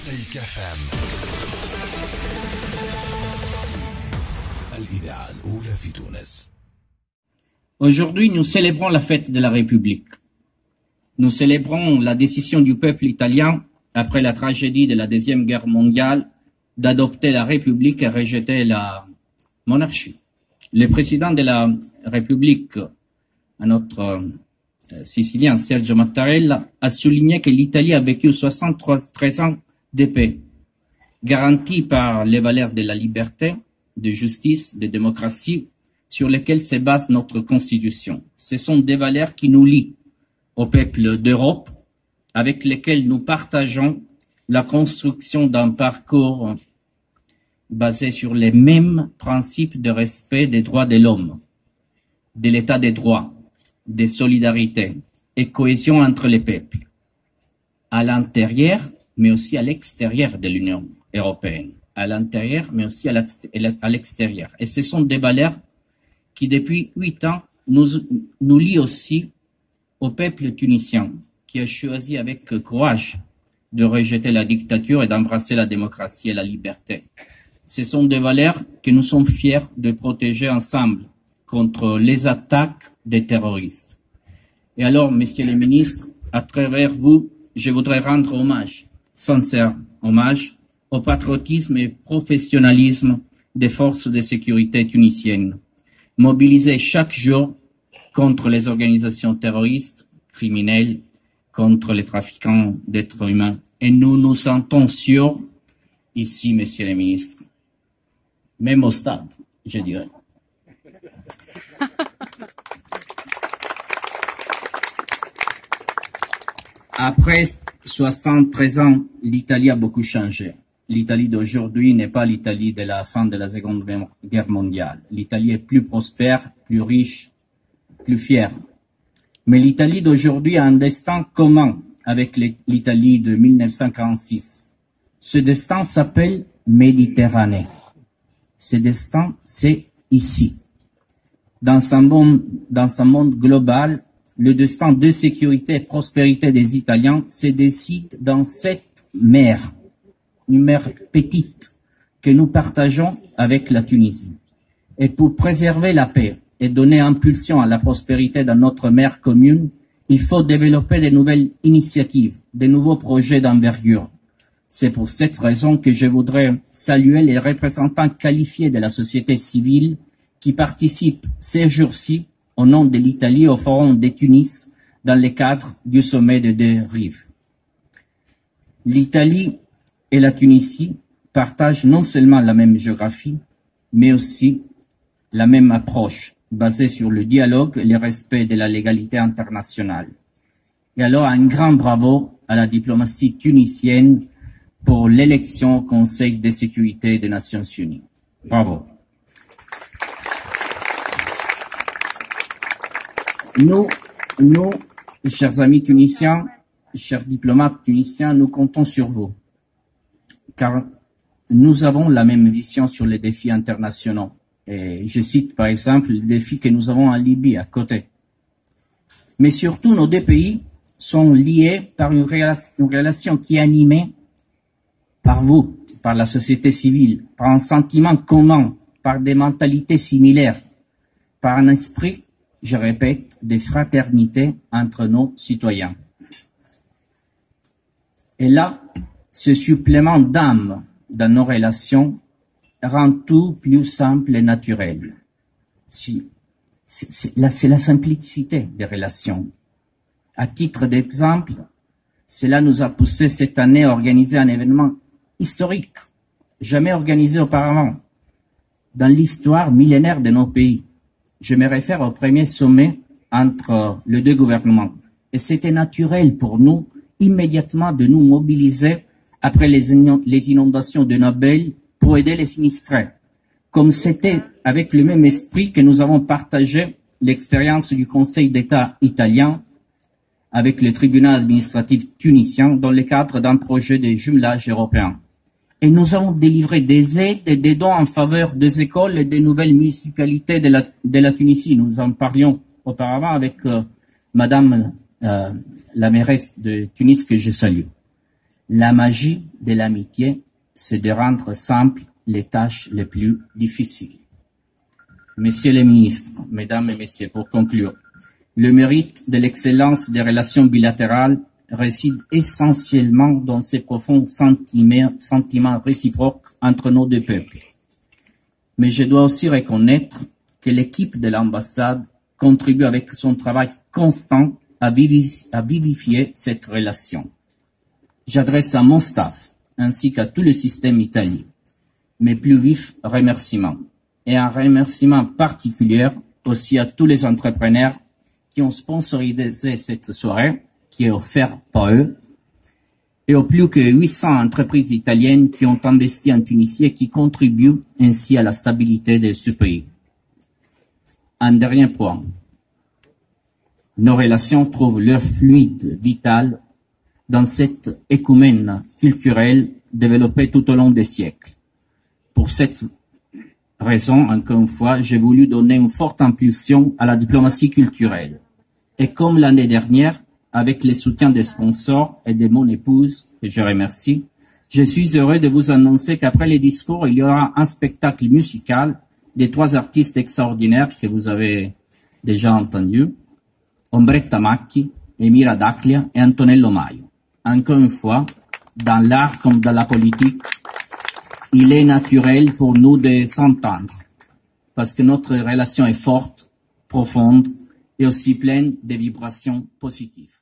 مزيك اف ام الإذاعة الأولى في تونس. Aujourd'hui, nous célébrons la fête de la République. Nous célébrons la décision du peuple italien, après la tragédie de la Deuxième Guerre mondiale, d'adopter la République et rejeter la monarchie. Le président de la République, notre Sicilien Sergio Mattarella, a souligné que l'Italie a vécu 73 ans de paix, garantie par les valeurs de la liberté, de justice, de démocratie, sur lesquelles se base notre Constitution. Ce sont des valeurs qui nous lient au peuple d'Europe, avec lesquels nous partageons la construction d'un parcours basé sur les mêmes principes de respect des droits de l'homme, de l'état des droits, de solidarité et cohésion entre les peuples, à l'intérieur, mais aussi à l'extérieur de l'Union européenne, à l'intérieur, mais aussi à l'extérieur. Et ce sont des valeurs qui, depuis 8 ans, nous lient aussi au peuple tunisien, qui a choisi avec courage de rejeter la dictature et d'embrasser la démocratie et la liberté. Ce sont des valeurs que nous sommes fiers de protéger ensemble contre les attaques des terroristes. Et alors, messieurs les ministres, à travers vous, je voudrais rendre hommage, sincère hommage, au patriotisme et professionnalisme des forces de sécurité tunisiennes, mobilisées chaque jour contre les organisations terroristes, criminelles, contre les trafiquants d'êtres humains. Et nous nous sentons sûrs, ici, messieurs les ministres, même au stade, je dirais. Après 73 ans, l'Italie a beaucoup changé. L'Italie d'aujourd'hui n'est pas l'Italie de la fin de la Seconde Guerre mondiale. L'Italie est plus prospère, plus riche, plus fière. Mais l'Italie d'aujourd'hui a un destin commun avec l'Italie de 1946. Ce destin s'appelle Méditerranée. Ce destin, c'est ici. Dans un monde global, le destin de sécurité et prospérité des Italiens se décide dans cette mer, une mer petite que nous partageons avec la Tunisie. Et pour préserver la paix et donner impulsion à la prospérité dans notre mer commune, il faut développer de nouvelles initiatives, de nouveaux projets d'envergure. C'est pour cette raison que je voudrais saluer les représentants qualifiés de la société civile qui participent ces jours-ci au nom de l'Italie au Forum de Tunis dans le cadre du sommet de deux rives. L'Italie et la Tunisie partagent non seulement la même géographie, mais aussi la même approche basée sur le dialogue et le respect de la légalité internationale. Et alors un grand bravo à la diplomatie tunisienne pour l'élection au Conseil de sécurité des Nations Unies. Bravo. Nous, chers amis tunisiens, chers diplomates tunisiens, nous comptons sur vous, car nous avons la même vision sur les défis internationaux. Et je cite par exemple le défi que nous avons en Libye à côté. Mais surtout, nos deux pays sont liés par une relation qui est animée par vous, par la société civile, par un sentiment commun, par des mentalités similaires, par un esprit, je répète, de fraternité entre nos citoyens. Et là, ce supplément d'âme dans nos relations rend tout plus simple et naturel. C'est la simplicité des relations. À titre d'exemple, cela nous a poussé cette année à organiser un événement historique, jamais organisé auparavant, dans l'histoire millénaire de nos pays. Je me réfère au premier sommet entre les deux gouvernements. Et c'était naturel pour nous, immédiatement, de nous mobiliser après les inondations de Nobel pour aider les sinistrés. Comme c'était avec le même esprit que nous avons partagé l'expérience du Conseil d'État italien avec le tribunal administratif tunisien dans le cadre d'un projet de jumelage européen. Et nous avons délivré des aides et des dons en faveur des écoles et des nouvelles municipalités de la Tunisie. Nous en parlions auparavant avec Madame la mairesse de Tunis que je salue. La magie de l'amitié, c'est de rendre simples les tâches les plus difficiles. Messieurs les ministres, mesdames et messieurs, pour conclure, le mérite de l'excellence des relations bilatérales réside essentiellement dans ces profonds sentiments réciproques entre nos deux peuples. Mais je dois aussi reconnaître que l'équipe de l'ambassade contribue avec son travail constant à vivifier cette relation. J'adresse à mon staff ainsi qu'à tout le système italien mes plus vifs remerciements et un remerciement particulier aussi à tous les entrepreneurs qui ont sponsorisé cette soirée qui est offerte par eux et aux plus que 800 entreprises italiennes qui ont investi en Tunisie et qui contribuent ainsi à la stabilité de ce pays. Un dernier point. Nos relations trouvent leur fluide vital dans cette écumène culturelle développée tout au long des siècles. Pour cette raison, encore une fois, j'ai voulu donner une forte impulsion à la diplomatie culturelle. Et comme l'année dernière, avec le soutien des sponsors et de mon épouse, que je remercie, je suis heureux de vous annoncer qu'après les discours, il y aura un spectacle musical des 3 artistes extraordinaires que vous avez déjà entendus, Ombretta Macchi, Emira Daclia et Antonello Maio. Encore une fois, dans l'art comme dans la politique, il est naturel pour nous de s'entendre, parce que notre relation est forte, profonde et aussi pleine de vibrations positives.